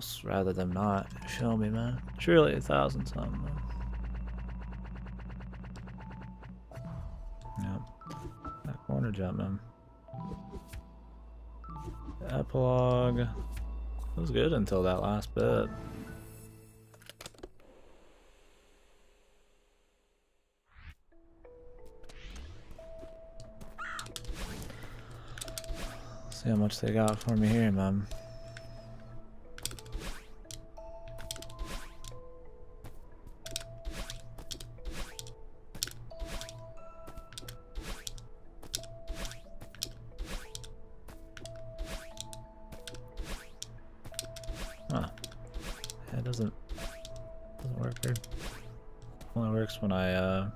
almost rather them not show me, man. Surely 1,000 something, man. Yep. That corner jump, man. Epilogue. It was good until that last bit. See how much they got for me here, man. Huh. Yeah, it doesn't work here. Only works when I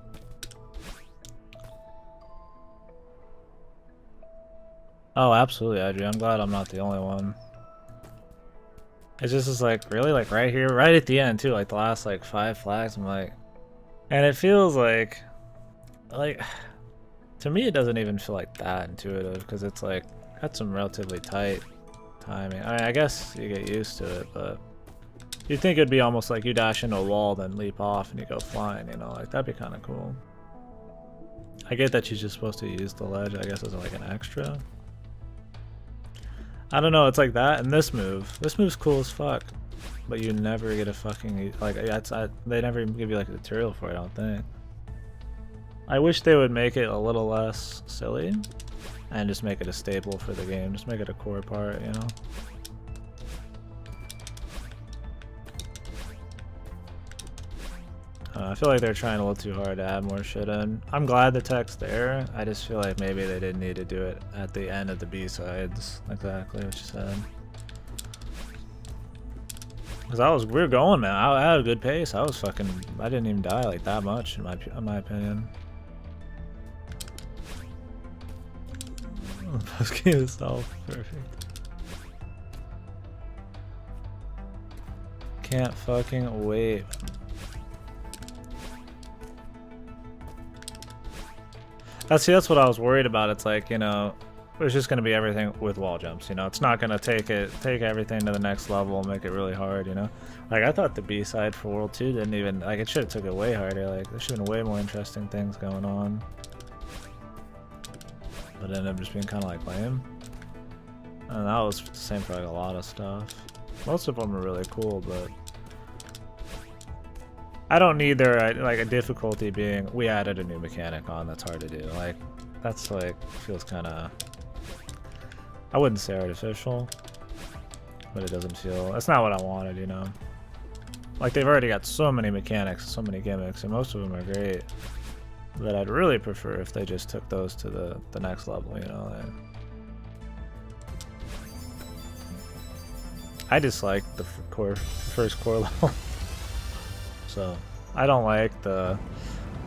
Oh, absolutely, I do. I'm glad I'm not the only one. It's just like really like right here, right at the end too, like the last like 5 flags. I'm like, and it feels like to me it doesn't even feel like that intuitive because it's like got some relatively tight timing. I mean, I guess you get used to it, but you'd think it'd be almost like you dash into a wall, then leap off, and you go flying. You know, like that'd be kind of cool. I get that you're just supposed to use the ledge, I guess, as like an extra. I don't know, it's like that and this move. This move's cool as fuck, but you never get a fucking like they never even give you like a tutorial for it. I don't think. I wish they would make it a little less silly and just make it a staple for the game. Just make it a core part, you know. I feel like they're trying a little too hard to add more shit in. I'm glad the tech's there. I just feel like maybe they didn't need to do it at the end of the B-sides. Exactly what you said. Because we were going, man. I had a good pace. I didn't even die like that much in my opinion. The post game itself, perfect. Can't fucking wait. That's what I was worried about. It's like, you know, it's just gonna be everything with wall jumps, you know. It's not gonna take everything to the next level and make it really hard, you know. Like I thought the B-side for World 2 didn't even like it should have took it way harder. Like there should have been way more interesting things going on. But it ended up just being kinda like lame. And that was the same for like a lot of stuff. Most of them are really cool, but I don't need their like a difficulty being we added a new mechanic on that's hard to do. Like that's like feels kind of, I wouldn't say artificial, but it doesn't feel, that's not what I wanted, you know. Like they've already got so many mechanics, so many gimmicks, and most of them are great. That I'd really prefer if they just took those to the next level, you know. Like, I dislike the first core level. So I don't like I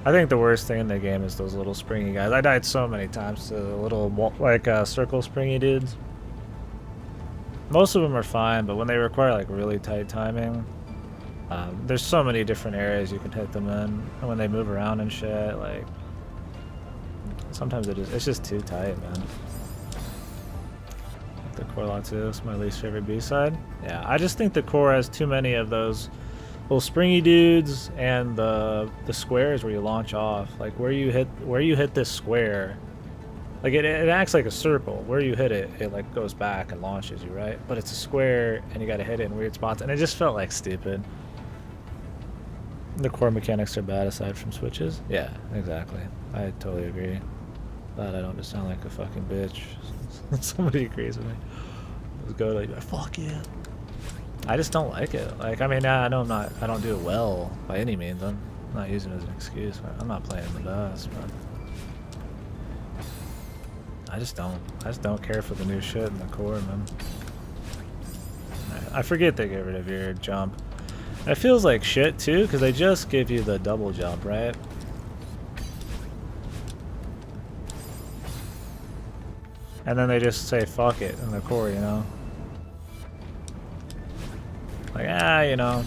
think the worst thing in the game is those little springy guys. I died so many times to the little like circle springy dudes. Most of them are fine, but when they require like really tight timing, there's so many different areas you can hit them in, and when they move around and shit, like sometimes it's just too tight, man. Like the core lot 2 is my least favorite B-side. Yeah, I just think the core has too many of those little springy dudes and the squares where you launch off, like where you hit this square, like it acts like a circle. Where you hit it, it like goes back and launches you, right? But it's a square and you gotta hit it in weird spots, and it just felt like stupid. The core mechanics are bad aside from switches. Yeah, exactly. I totally agree. Glad I don't just sound like a fucking bitch. Somebody agrees with me. Let's go like, fuck yeah. I just don't like it. Like, I mean, I know I don't do it well by any means. I'm not using it as an excuse. I'm not playing the best, but I just don't care for the new shit in the core, man. I forget they get rid of your jump. It feels like shit too, because they just give you the double jump, right? And then they just say fuck it in the core, you know? Like, you know,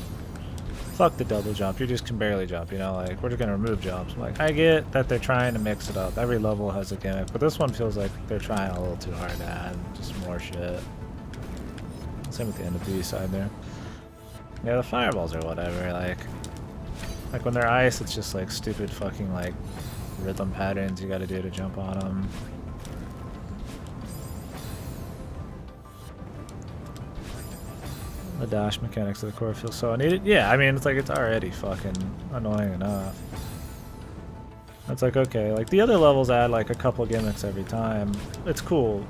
fuck the double jump. You just can barely jump, you know? Like, we're just gonna remove jumps. Like, I get that they're trying to mix it up. Every level has a gimmick, but this one feels like they're trying a little too hard to add just more shit. Same same with the end of B side there. Yeah, the fireballs are whatever. Like when they're ice, it's just like stupid fucking like rhythm patterns you gotta do to jump on them. The dash mechanics of the core feel so needed. Yeah, I mean, it's like it's already fucking annoying enough. It's like, okay, like the other levels add like a couple gimmicks every time. It's cool.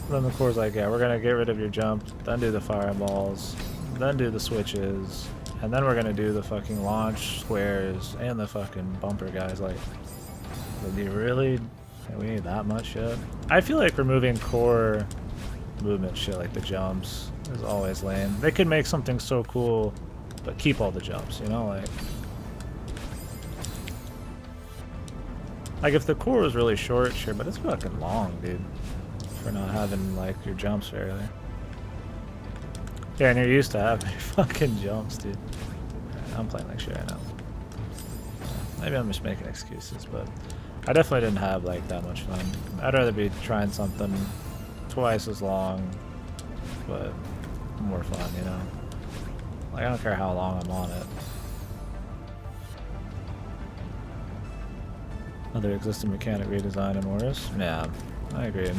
Then the core's like, yeah, we're gonna get rid of your jump, then do the fireballs, then do the switches, and then we're gonna do the fucking launch squares and the fucking bumper guys. Like, do you really? We need that much shit? I feel like removing core movement shit like the jumps is always lame. They could make something so cool, but keep all the jumps, you know? Like if the core was really short, sure, but it's fucking long, dude. For not having, like, your jumps fairly. Yeah, and you're used to having your fucking jumps, dude. I'm playing like shit right now. Maybe I'm just making excuses, but I definitely didn't have, like, that much fun. I'd rather be trying something twice as long, but more fun, you know? Like, I don't care how long I'm on it. Other existing mechanic redesign and worse? Yeah, I agree.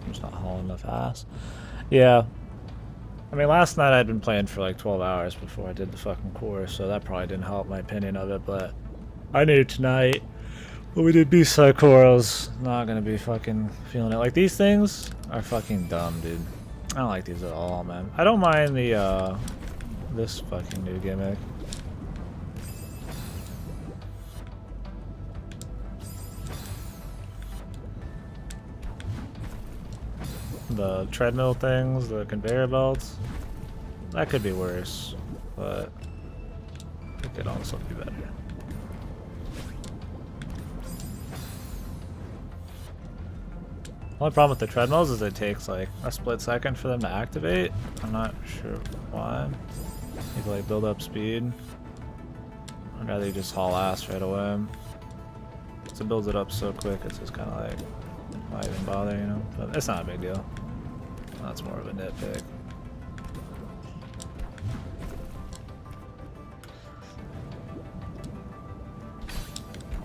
I'm just not hauling enough ass. Yeah. I mean, last night I'd been playing for like 12 hours before I did the fucking course, so that probably didn't help my opinion of it, but I knew tonight when we did B-side core, I was not gonna be fucking feeling it. Like, these things are fucking dumb, dude. I don't like these at all, man. I don't mind the, this fucking new gimmick. The treadmill things, the conveyor belts, that could be worse, but it could also be better. The only problem with the treadmills is it takes like a split second for them to activate. I'm not sure why. You need to like build up speed. I'd rather you just haul ass right away. So it builds it up so quick, it's just kind of like, why even bother, you know? But it's not a big deal. That's more of a nitpick.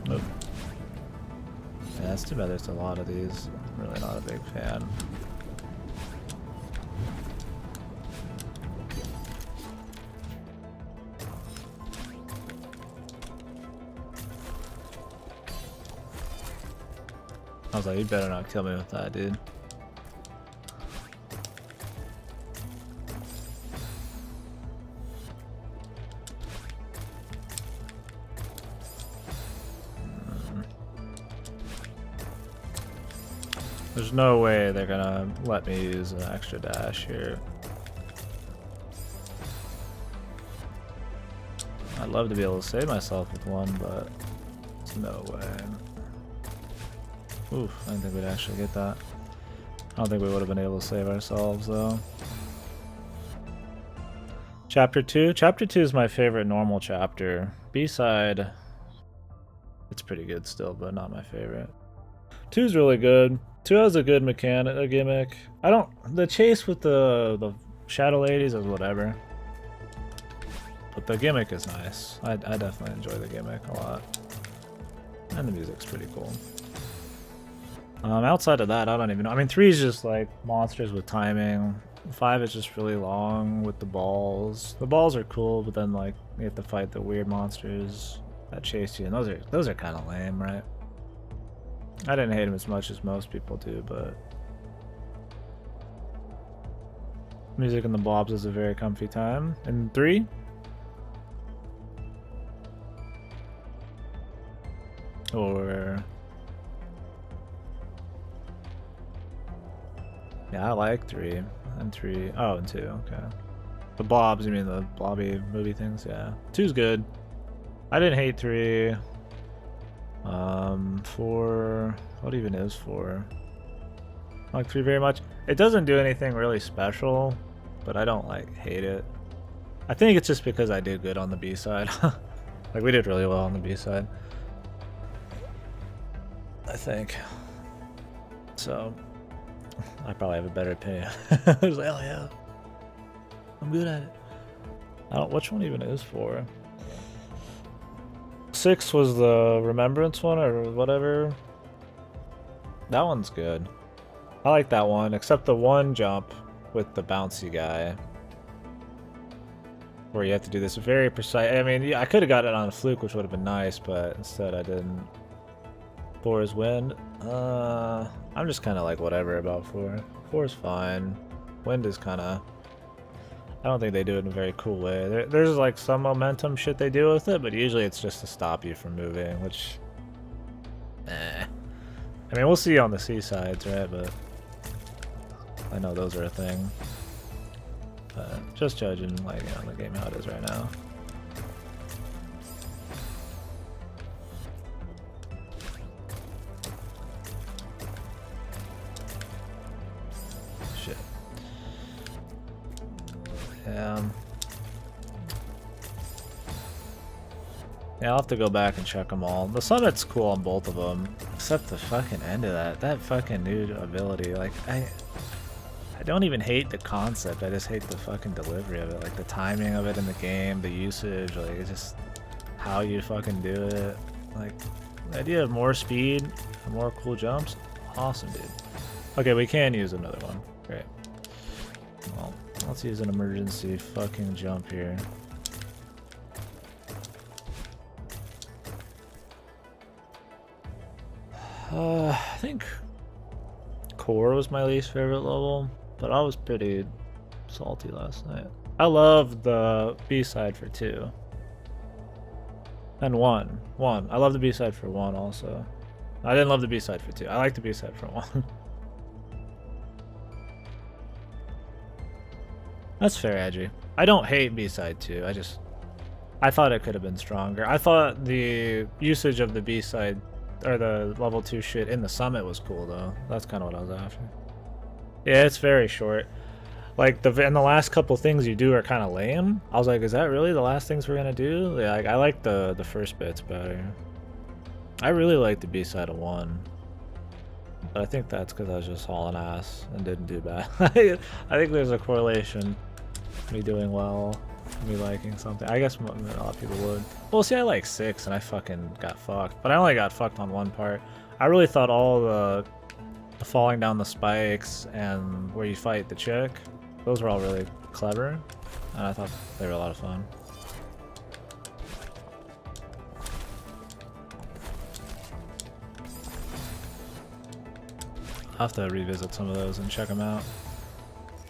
Nope. Yeah, that's too bad there's a lot of these. I'm really not a big fan. I was like, you better not kill me with that, dude. There's no way they're gonna let me use an extra dash here. I'd love to be able to save myself with one, but there's no way. Oof, I didn't think we'd actually get that. I don't think we would have been able to save ourselves, though. Chapter 2? Chapter 2 is my favorite normal chapter. B-side, it's pretty good still, but not my favorite. 2 is really good. 2 has a good mechanic, a gimmick. The chase with the shadow ladies is whatever. But the gimmick is nice. I definitely enjoy the gimmick a lot. And the music's pretty cool. Outside of that, I don't even know. I mean, 3 is just like monsters with timing. 5 is just really long with the balls. The balls are cool, but then like you have to fight the weird monsters that chase you, and those are kind of lame, right? I didn't hate them as much as most people do, but music in the blobs is a very comfy time. And 3? Or yeah, I like 3 and 3. Oh, and 2. Okay. The blobs, you mean the blobby movie things? Yeah. 2's good. I didn't hate 3. 4. What even is 4? Like 3 very much. It doesn't do anything really special, but I don't like hate it. I think it's just because I did good on the B side. Like we did really well on the B side. I think. So I probably have a better opinion. I was like, hell yeah. I'm good at it. I don't which one even is 4? 6 was the remembrance one or whatever. That one's good. I like that one, except the one jump with the bouncy guy. Where you have to do this very precise. I mean, yeah, I could have got it on a fluke, which would have been nice, but instead I didn't. 4 is wind. I'm just kind of like whatever about 4. 4 is fine. Wind is kind of. I don't think they do it in a very cool way. There's like some momentum shit they do with it, but usually it's just to stop you from moving, which. I mean, we'll see on the seasides, right? But I know those are a thing. But just judging, like, you know, the game how it is right now. Shit. Yeah. Yeah, I'll have to go back and check them all. The summit's cool on both of them, except the fucking end of that. That fucking new ability, like, I don't even hate the concept, I just hate the fucking delivery of it. Like, the timing of it in the game, the usage, like, it's just how you fucking do it. Like, the idea of more speed, more cool jumps, awesome, dude. Okay, we can use another one. Great. Well, let's use an emergency fucking jump here. I think core was my least favorite level, but I was pretty salty last night. I love the B-side for 2. And 1. I love the B-side for 1 also. I didn't love the B-side for 2. I like the B-side for 1. That's fair, edgy. I don't hate B-side 2. I thought it could have been stronger. I thought the usage of the B-side or the level 2 shit in the summit was cool though. That's kind of what I was after. Yeah, it's very short. Like and the last couple things you do are kind of lame. I was like, is that really the last things we're gonna do? Yeah, I like the first bits better. I really like the B-side of 1, but I think that's because I was just hauling ass and didn't do bad. I think there's a correlation. Me doing well, me liking something. I guess a lot of people would. Well, see, I like 6 and I fucking got fucked, but I only got fucked on one part. I really thought all the falling down the spikes and where you fight the chick, those were all really clever, and I thought they were a lot of fun. I'll have to revisit some of those and check them out.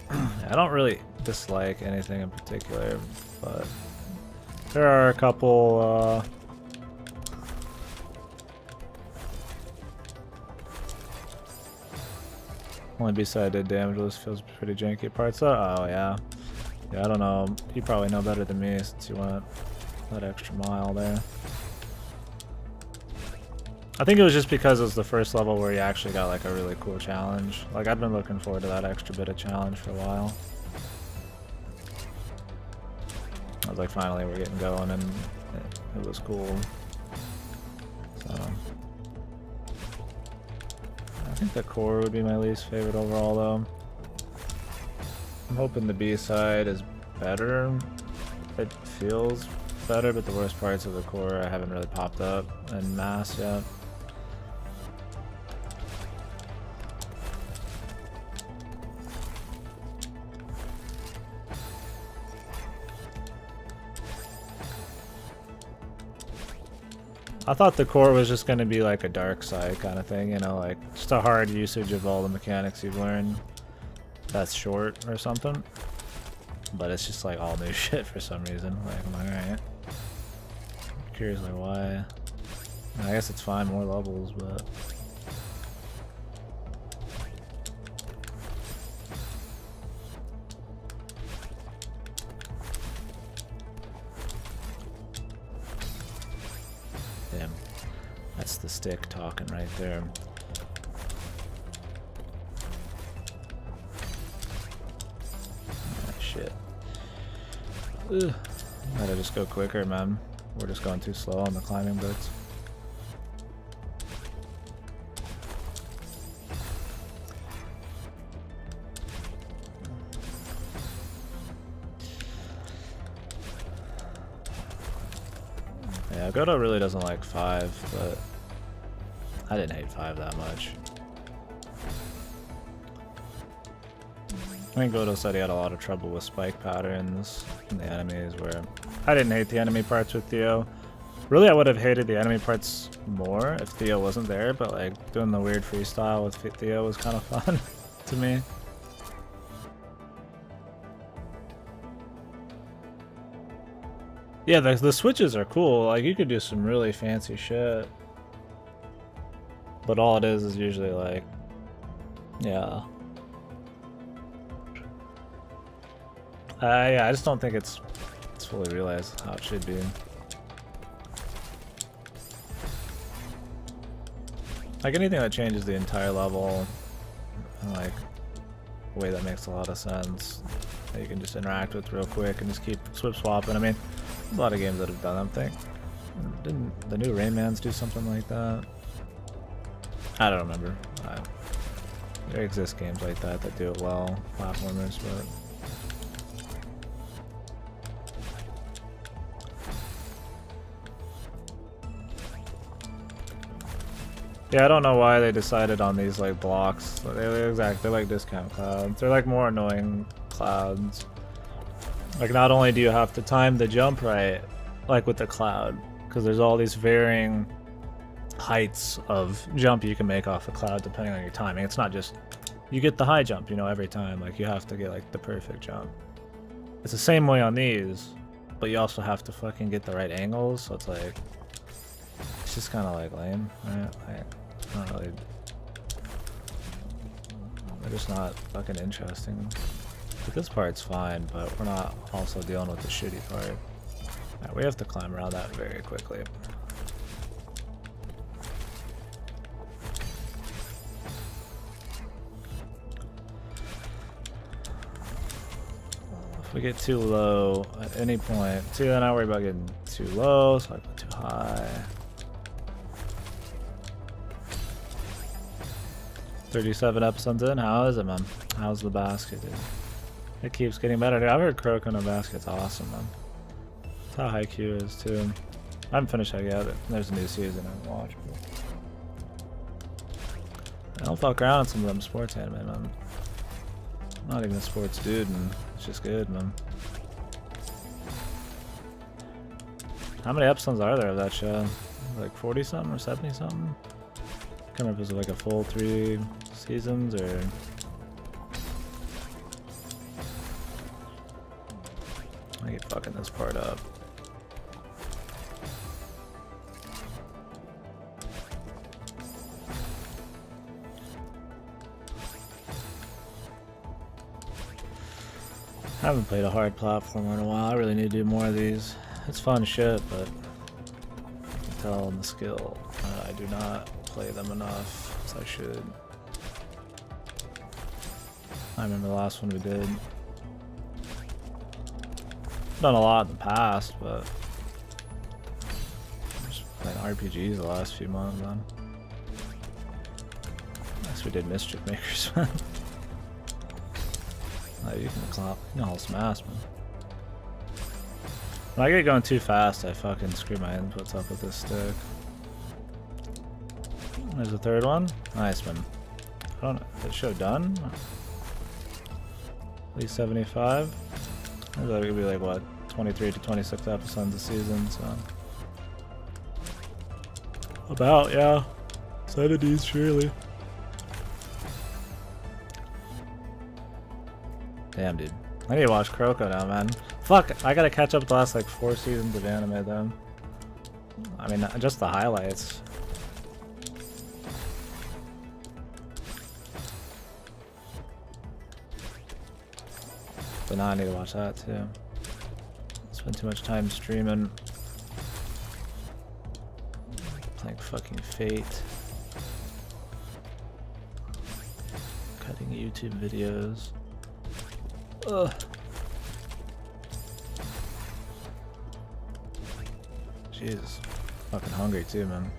I don't really dislike anything in particular, but there are a couple only B-side did damage. This feels pretty janky parts. Oh yeah, I don't know. You probably know better than me since you went that extra mile there. I think it was just because it was the first level where you actually got like a really cool challenge. Like I've been looking forward to that extra bit of challenge for a while. I was like, finally we're getting going, and it was cool. So I think the core would be my least favorite overall though. I'm hoping the B-side is better. It feels better, but the worst parts of the core I haven't really popped up en masse yet. I thought the core was just going to be like a dark side kind of thing, you know, like just a hard usage of all the mechanics you've learned that's short or something. But it's just like all new shit for some reason. Like, I'm like, alright. Curious like why. I guess it's fine, more levels, but damn. That's the stick talking right there. Ugh. Gotta just go quicker, man. We're just going too slow on the climbing bits. Yeah, Godo really doesn't like 5, but I didn't hate 5 that much. I think Godo said he had a lot of trouble with spike patterns in the enemies, where I didn't hate the enemy parts with Theo. Really, I would have hated the enemy parts more if Theo wasn't there, but like doing the weird freestyle with Theo was kind of fun to me. Yeah, the switches are cool. Like, you could do some really fancy shit. But all it is usually like, yeah. Yeah, I just don't think it's fully realized how it should be. Like, anything that changes the entire level, and like, a way that makes a lot of sense, that you can just interact with real quick and just keep swip swapping. I mean, there's a lot of games that have done that thing. Didn't the new Raymans do something like that? I don't remember. There exist games like that that do it well, platformers, but... Yeah, I don't know why they decided on these like blocks. They're like discount clouds. They're like more annoying clouds. Like, not only do you have to time the jump right, like with the cloud, because there's all these varying heights of jump you can make off a cloud depending on your timing. It's not just you get the high jump, you know, every time. Like, you have to get like the perfect jump. It's the same way on these, but you also have to fucking get the right angles. So it's like, it's just kind of like lame, right? Not really. They're just not fucking interesting. But this part's fine, but we're not also dealing with the shitty part. Right, we have to climb around that very quickly. If we get too low at any point, see, then I worry about getting too low, so I go too high. 37 episodes in, how is it, man? How's the basket, dude? It keeps getting better, dude. I've heard Croak on a basket's awesome, man. That's how Haikyuu is, too. I haven't finished that yet. There's a new season I haven't watched. I don't fuck around with some of them sports anime, man. I'm not even a sports dude, and it's just good, man. How many episodes are there of that show? Like 40 something or 70 something? I can't remember if it was like a full 3 seasons or... I keep fucking this part up. I haven't played a hard platformer in a while. I really need to do more of these. It's fun shit, but I can tell in the skill I do not play them enough as I should. I remember the last one we did. Done a lot in the past, but I'm just playing RPGs the last few months, man. Guess we did Mischief Makers, man. Oh, you can clap. You can all smash, man. When I get going too fast, I fucking screw my inputs up with this stick. There's a third one. Nice, man. I don't know. Is the show done? At least 75. I thought it could be like, what, 23 to 26 episodes a season, so. About, yeah. 70s, surely. Damn, dude. I need to watch Kuroko now, man. Fuck, I gotta catch up with the last, like, 4 seasons of anime, though. I mean, just the highlights. But now I need to watch that, too. Spend too much time streaming. Playing fucking Fate. Cutting YouTube videos. Ugh. Jesus. Fucking hungry too, man.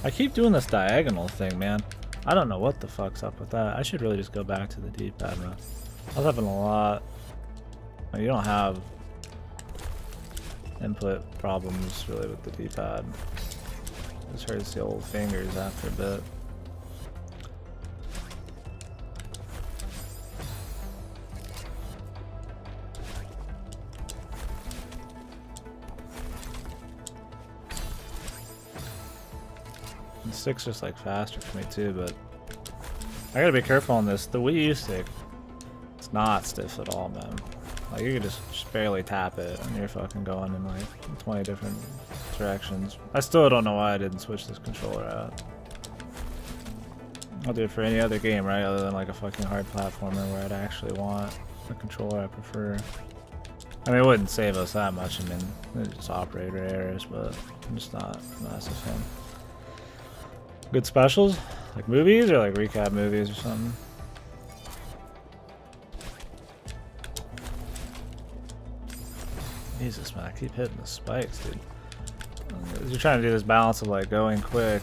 I keep doing this diagonal thing, man. I don't know what the fuck's up with that. I should really just go back to the D-pad, man. I was having a lot. You don't have input problems really with the D-pad. It just hurts the old fingers after a bit. The stick's just like faster for me too, but I gotta be careful on this. The Wii U stick, it's not stiff at all, man. Like you can just barely tap it and you're fucking going in like 20 different directions. I still don't know why I didn't switch this controller out. I'll do it for any other game, right? Other than like a fucking hard platformer where I'd actually want the controller I prefer. I mean, it wouldn't save us that much. I mean, it's just operator errors, but I'm just not a massive fan. Good specials? Like movies or like recap movies or something? Jesus, man, I keep hitting the spikes, dude. You're trying to do this balance of like going quick,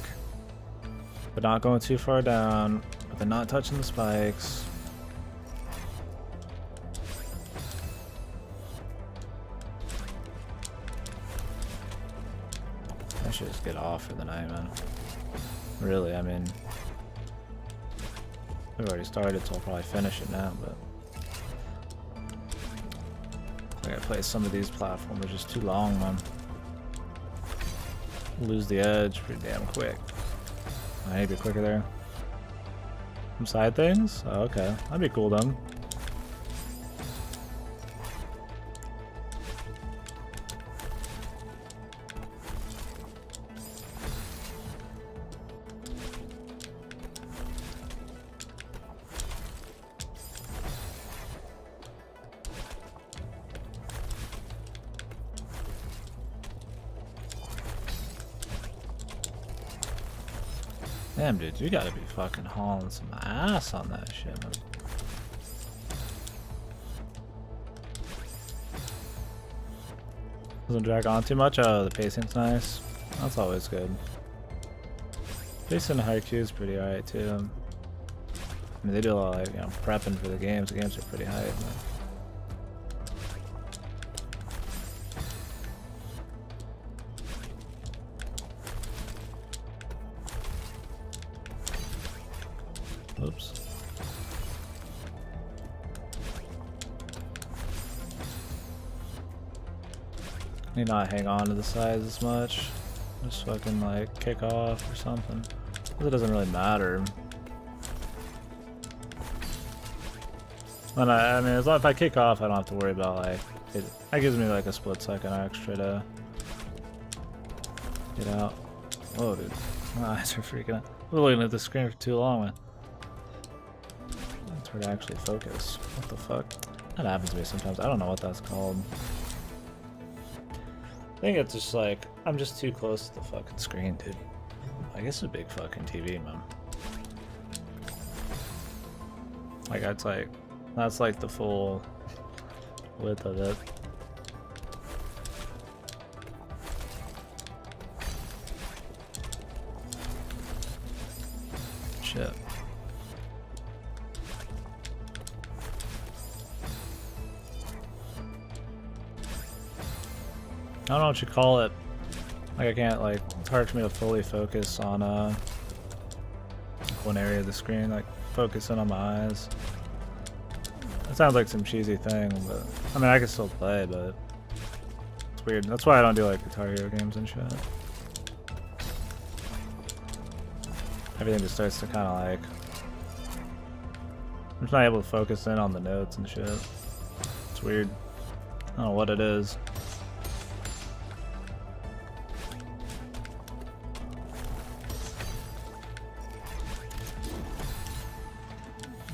but not going too far down, but then not touching the spikes. I should just get off for the night, man. Really, I mean, we've already started, so I'll probably finish it now, but I gotta play some of these platforms just too long, man. Lose the edge pretty damn quick. I need to be quicker there. Some side things? Oh, okay. That'd be cool, then. Damn, dude, you gotta be fucking hauling some ass on that shit, man. Doesn't drag on too much. Oh, the pacing's nice. That's always good. Pacing in Haiku is pretty alright too. I mean, they do a lot of like, you know, prepping for the games. The games are pretty hype, man. Oops. Need not hang on to the sides as much. Just fucking like kick off or something. It doesn't really matter. And I mean, as long if I kick off, I don't have to worry about like it. That gives me like a split second extra to get out. Whoa, dude, my eyes are freaking out. We're looking at the screen for too long, man. It's hard to actually focus. What the fuck? That happens to me sometimes. I don't know what that's called. I think it's just like I'm just too close to the fucking screen, dude. I guess it's a big fucking TV, man. Like that's like the full width of it. Shit. I don't know what you call it. Like I can't like, it's hard for me to fully focus on one area of the screen, like focus in on my eyes. It sounds like some cheesy thing, but I mean I can still play, but it's weird. That's why I don't do like Guitar Hero games and shit. Everything just starts to kind of like, I'm just not able to focus in on the notes and shit. It's weird. I don't know what it is.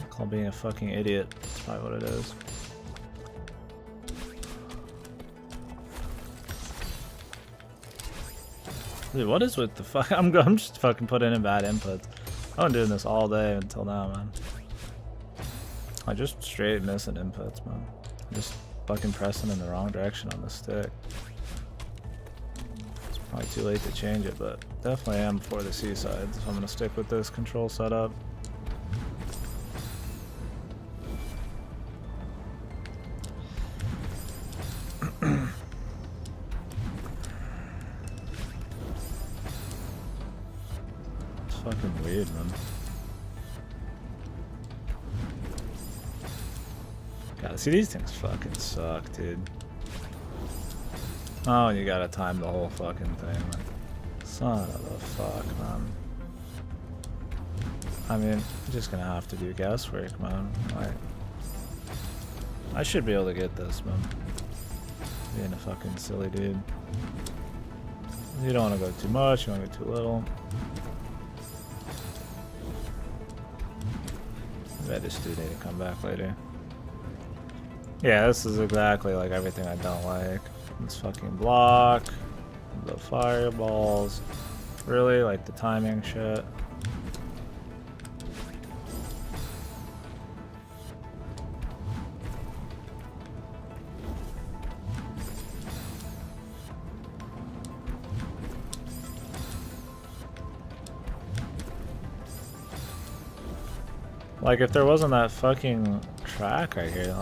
Call being a fucking idiot. That's probably what it is. Dude, what is with the fuck? I'm just fucking putting in bad inputs. I've been doing this all day until now, man. I just straight missing inputs, man. Just fucking pressing in the wrong direction on the stick. It's probably too late to change it, but definitely am for the seaside, so I'm gonna stick with this control setup. It's fucking weird, man. God, see, these things fucking suck, dude. Oh, and you gotta time the whole fucking thing, man. Son of a fuck, man. I mean, I'm just gonna have to do guesswork, man. I should be able to get this, man. Being a fucking silly dude. You don't want to go too much, you don't want to go too little. Maybe I just do need to come back later. Yeah, this is exactly like everything I don't like. This fucking block, the fireballs, really like the timing shit. Like if there wasn't that fucking track right here,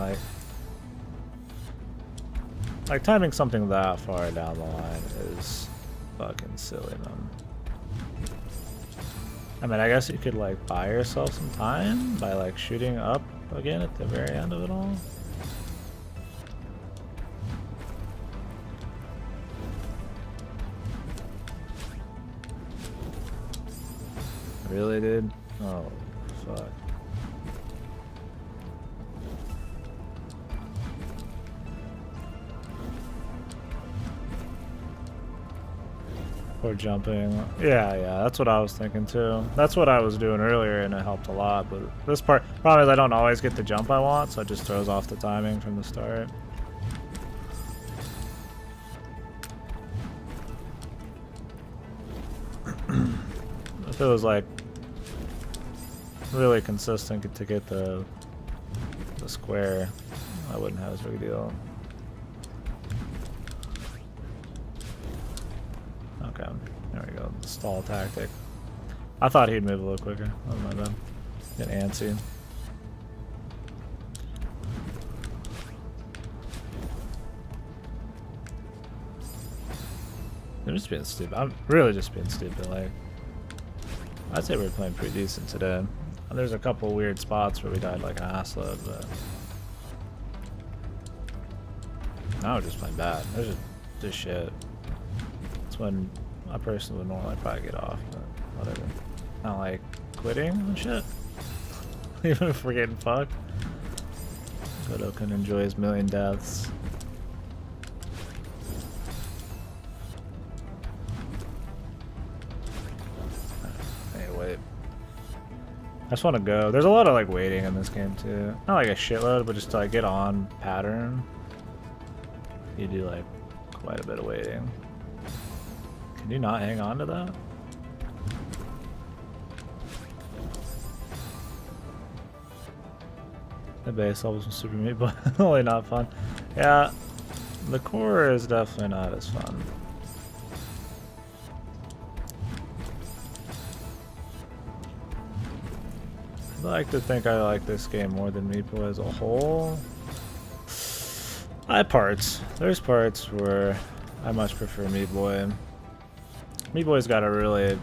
like timing something that far down the line is fucking silly, man. I mean, I guess you could like buy yourself some time by like shooting up again at the very end of it all. Really, dude? Oh, fuck. Or jumping. Yeah, that's what I was thinking too. That's what I was doing earlier and it helped a lot, but this part, problem is I don't always get the jump I want, so it just throws off the timing from the start. If it was like really consistent to get the square, I wouldn't have as big a deal. Okay, there we go. The stall tactic. I thought he'd move a little quicker. Oh my bad. Get antsy. I'm just being stupid. I'm really just being stupid. Like, I'd say we're playing pretty decent today. There's a couple weird spots where we died like an ass load, but now we're just playing bad. There's just shit. It's when I personally would normally probably get off, but whatever. Not like quitting and shit. Even if we're getting fucked. Godo can enjoy his million deaths. Wait. I just want to go. There's a lot of like waiting in this game too. Not like a shitload, but just to like get on pattern. You do like quite a bit of waiting. Can you not hang on to that? The base levels in Super Meat, but only not fun. Yeah, the core is definitely not as fun. I like to think I like this game more than Meat Boy as a whole. There's parts where I much prefer Meat Boy. Meat Boy's got a really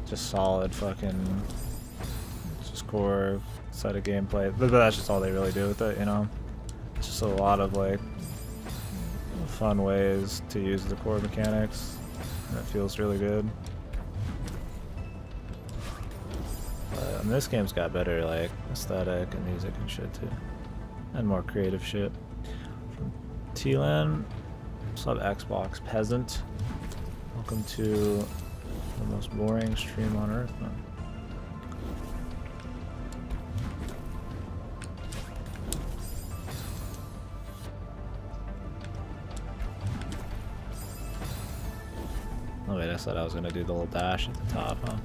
just solid fucking just core set of gameplay. But that's just all they really do with it, you know? It's just a lot of like fun ways to use the core mechanics. And it feels really good. And this game's got better like aesthetic and music and shit too. And more creative shit. From T-Lan, sub Xbox Peasant. Welcome to the most boring stream on earth, man. Oh wait, I said I was gonna do the little dash at the top, huh?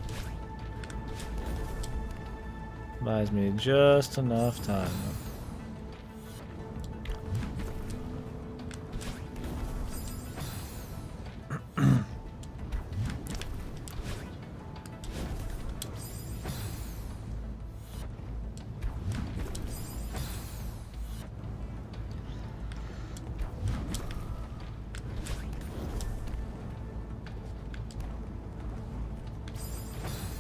Buys me just enough time.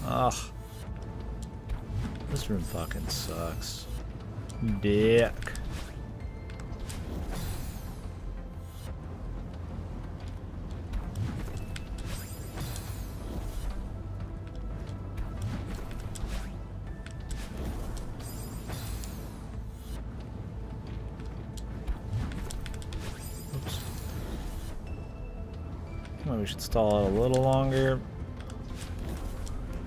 Ugh. This room fucking sucks. Dick. Oops. Well, we should stall out a little longer.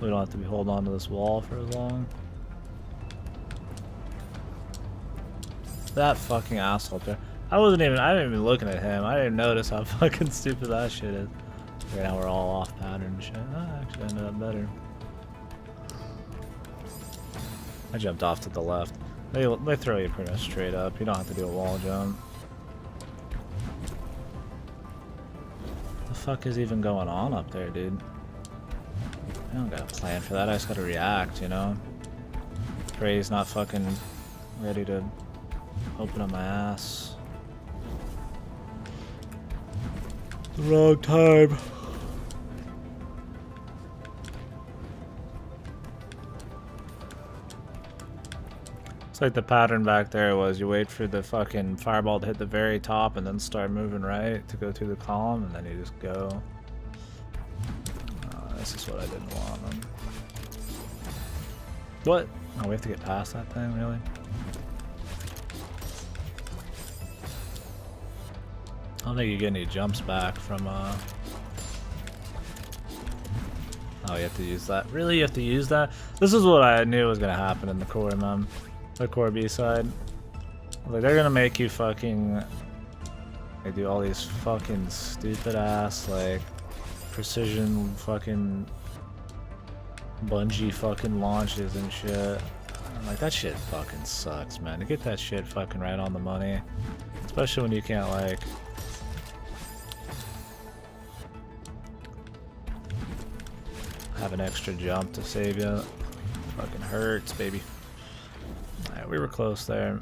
We don't have to be holding on to this wall for as long. That fucking asshole there. I didn't even looking at him. I didn't notice how fucking stupid that shit is. Right now we're all off pattern and shit. That actually ended up better. I jumped off to the left. They throw you pretty much straight up. You don't have to do a wall jump. What the fuck is even going on up there, dude? I don't got a plan for that. I just gotta react, you know? Pray he's not fucking ready to open up my ass. The wrong time. It's like the pattern back there was you wait for the fucking fireball to hit the very top and then start moving right to go through the column, and then you just go. This is what I didn't want. What? Oh, we have to get past that thing, really? I don't think you get any jumps back from, Oh, you have to use that. Really? You have to use that? This is what I knew was gonna happen in the core, man. The core B side. Like, they're gonna make you fucking... They do all these fucking stupid ass, like... precision fucking bungee fucking launches and shit. I'm like, that shit fucking sucks, man. To get that shit fucking right on the money, especially when you can't like have an extra jump to save you. Fucking hurts, baby. Alright, we were close there.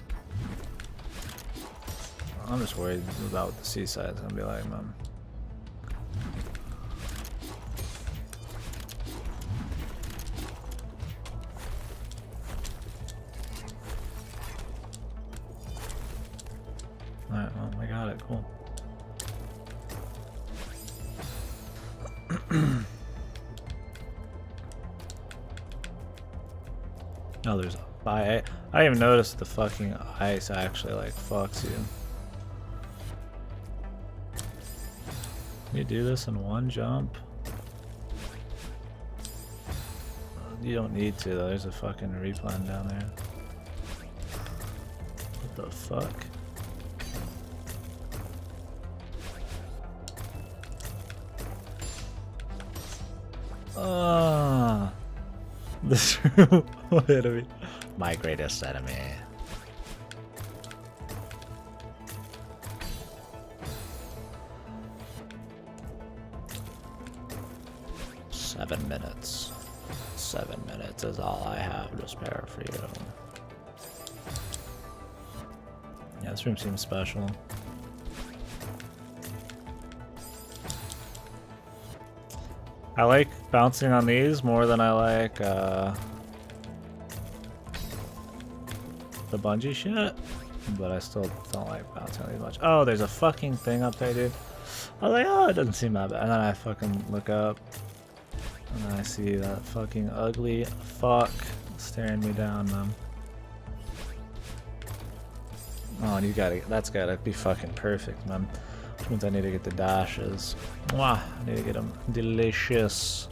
I'm just worried about what the seaside's gonna be like, man. Alright, well, I got it. Cool. No, there's I even noticed the fucking ice actually like fucks you. Can you do this in one jump? You don't need to though. There's a fucking replan down there. What the fuck? This room enemy. My greatest enemy. Seven minutes. 7 minutes is all I have to spare for you. Yeah, this room seems special. I like bouncing on these more than I like the bungee shit, but I still don't like bouncing on these much. Oh, there's a fucking thing up there, dude. I was like, oh, it doesn't seem that bad. And then I fucking look up, and then I see that fucking ugly fuck staring me down, man. Oh, and that's gotta be fucking perfect, man. Which means I need to get the dashes. Mwah, I need to get them delicious.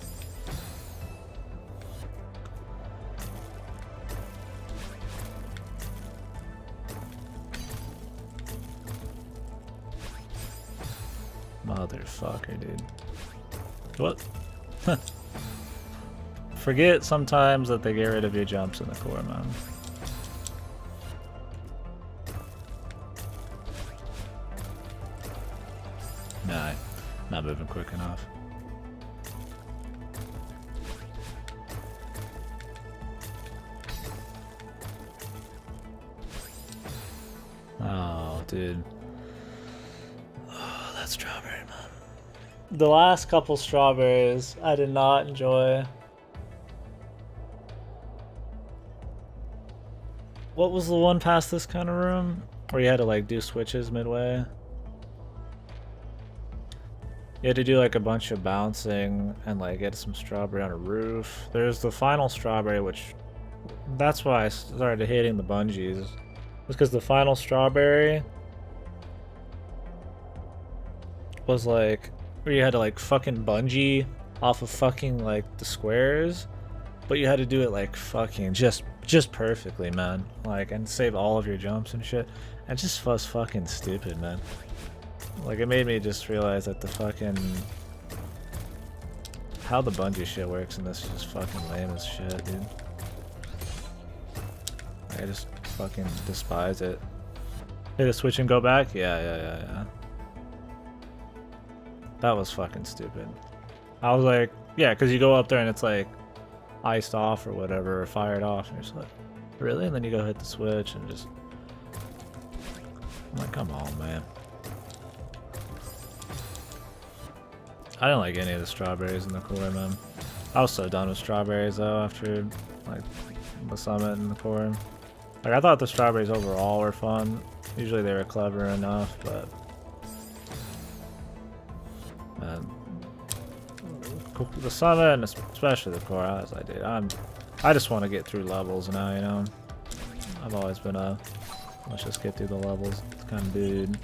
Motherfucker, dude. What? forget sometimes that they get rid of your jumps in the core, man. Nah, not moving quick enough. Oh, dude. Oh, that strawberry, man. The last couple strawberries I did not enjoy. What was the one past this kind of room? Where you had to like do switches midway? You had to do like a bunch of bouncing and like get some strawberry on a roof. There's the final strawberry, which that's why I started hating the bungees. Was because the final strawberry was like where you had to like fucking bungee off of fucking like the squares, but you had to do it like fucking just perfectly, man. Like, and save all of your jumps and shit. And it just was fucking stupid, man. Like, it made me just realize that the fucking how the bungee shit works in this is just fucking lame as shit, dude. I just fucking despise it. Hit a switch and go back? Yeah. That was fucking stupid. I was like, yeah, because you go up there and it's like iced off or whatever, or fired off, and you're just like, really? And then you go hit the switch and just... I'm like, come on, man. I didn't like any of the strawberries in the core, man. I was so done with strawberries though after like the summit and the core. Like, I thought the strawberries overall were fun. Usually they were clever enough, but man, the summit and especially the core, I was like, dude, I just want to get through levels now, you know. I've always been a let's just get through the levels kind of dude.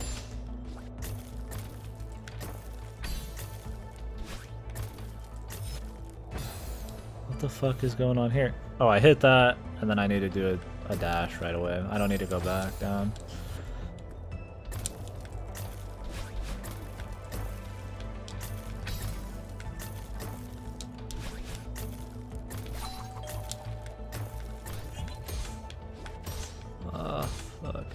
What the fuck is going on here? Oh, I hit that, and then I need to do a dash right away. I don't need to go back down. Oh, fuck.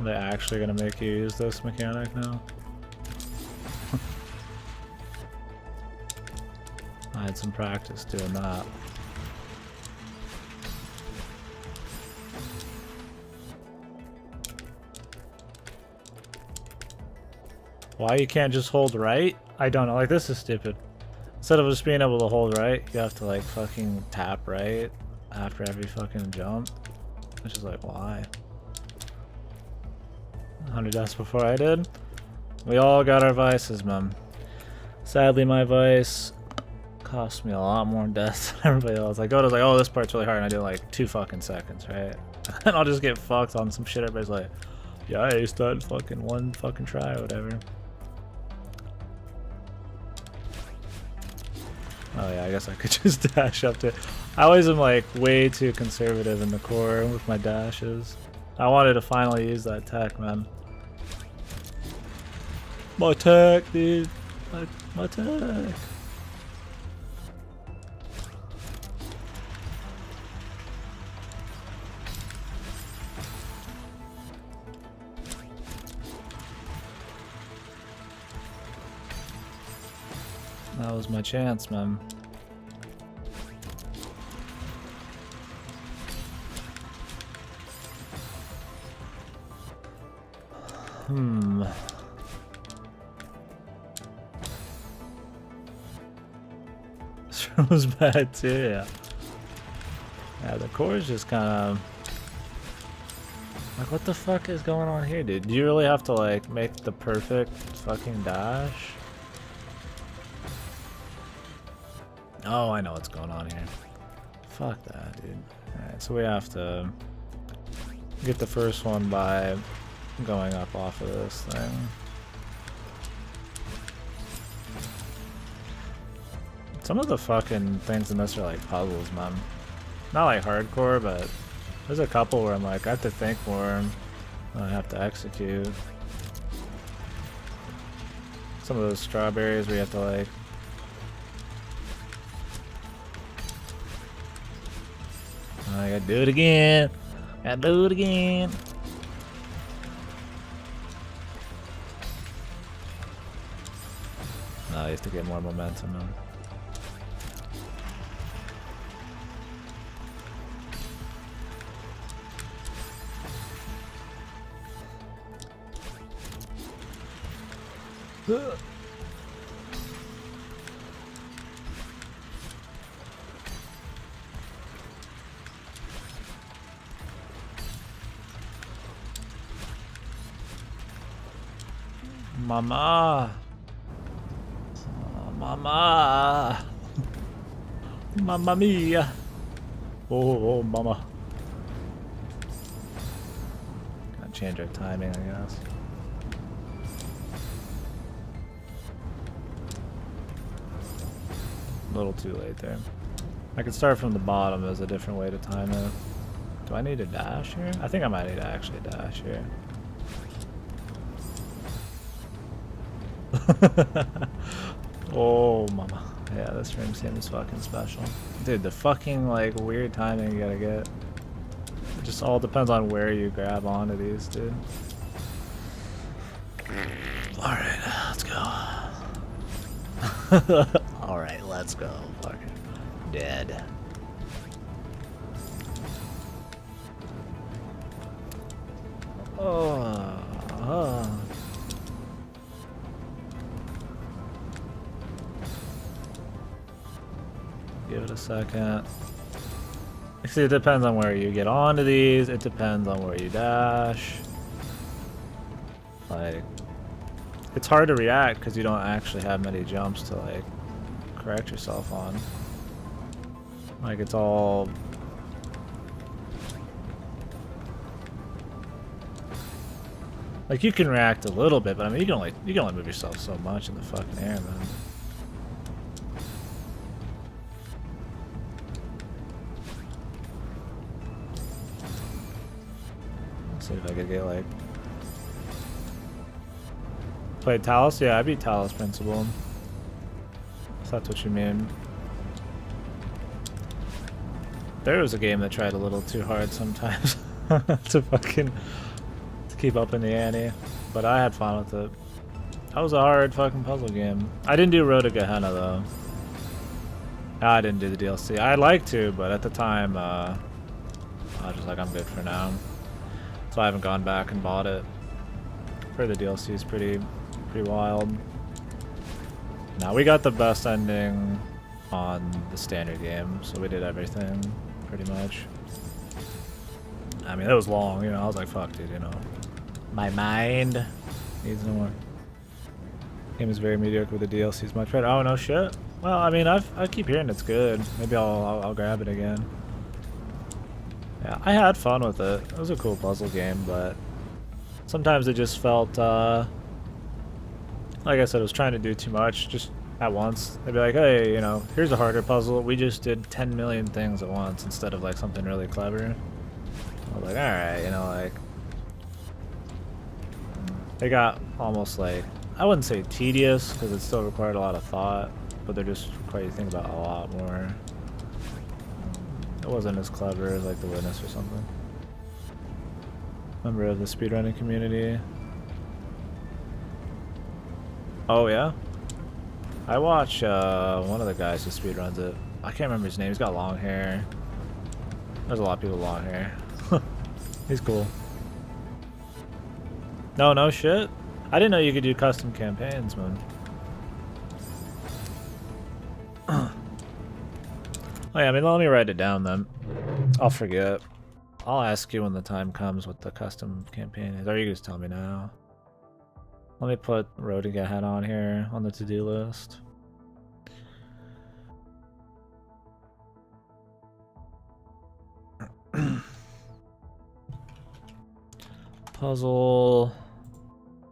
Are they actually gonna make you use this mechanic now? I had some practice doing that. Why you can't just hold right? I don't know, like this is stupid. Instead of just being able to hold right, you have to like fucking tap right after every fucking jump. Which is like, why? 100 deaths before I did. We all got our vices, man. Sadly, my vice cost me a lot more deaths than everybody else. I go to like, oh, this part's really hard, and I do like 2 fucking seconds, right? And I'll just get fucked on some shit. Everybody's like, yeah, I aced that fucking 1 fucking try or whatever. Oh yeah, I guess I could just dash up to it. I always am like way too conservative in the core with my dashes. I wanted to finally use that tech, man. My tech, dude. My tech. That was my chance, man. This room was bad too, yeah. Yeah, the core is just kind of... Like, what the fuck is going on here, dude? Do you really have to, like, make the perfect fucking dash? Oh, I know what's going on here. Fuck that, dude. Alright, so we have to get the first one by going up off of this thing. Some of the fucking things in this are like puzzles, man. Not like hardcore, but There's a couple where I'm like, I have to think more. I have to execute. Some of those strawberries where you have to like... I gotta do it again. Gotta do it again. No, you have to get more momentum in. Mama! Oh, mama! Mamma mia! Oh, mama. Gotta change our timing, I guess. A little too late there. I could start from the bottom as a different way to time it. Do I need a dash here? I think I might need to actually dash here. Oh, mama. Yeah, this ring seems fucking special. Dude, the fucking, like, weird timing you gotta get. It just all depends on where you grab onto these, dude. Alright, let's go. Alright, let's go. Fucking dead. Oh. Give it a second. See, it depends on where you get onto these. It depends on where you dash. Like, it's hard to react because you don't actually have many jumps to like correct yourself on. Like, it's all. Like, you can react a little bit, but I mean, you can only move yourself so much in the fucking air, man. See if I could get like played Talos. Yeah, I beat Talos Principle. If that's what you mean. There was a game that tried a little too hard sometimes to keep up in the ante, but I had fun with it. That was a hard fucking puzzle game. I didn't do Road to Gehenna though. I didn't do the DLC. I'd like to, but at the time, I was just like, I'm good for now. So I haven't gone back and bought it. For the DLC is pretty wild. Now we got the best ending on the standard game, so we did everything pretty much. I mean, it was long, you know. I was like, fuck, dude, you know. My mind needs no more. Game is very mediocre with the DLC is much better. Oh no shit. Well, I mean, I keep hearing it's good. Maybe I'll grab it again. Yeah, I had fun with it. It was a cool puzzle game, but sometimes it just felt, like I said, it was trying to do too much just at once. They'd be like, hey, you know, here's a harder puzzle. We just did 10 million things at once instead of like something really clever. I was like, alright, you know, like, they got almost like, I wouldn't say tedious, because it still required a lot of thought, but they're just required you to think about a lot more. It wasn't as clever as like The Witness or something. Member of the speedrunning community. Oh yeah? I watch one of the guys who speedruns it. I can't remember his name. He's got long hair. There's a lot of people with long hair. He's cool. No shit. I didn't know you could do custom campaigns, man. Oh yeah, I mean, let me write it down then. I'll forget. I'll ask you when the time comes what the custom campaign is. Or you can just tell me now. Let me put Road to Gehenna on here on the to-do list. Puzzle.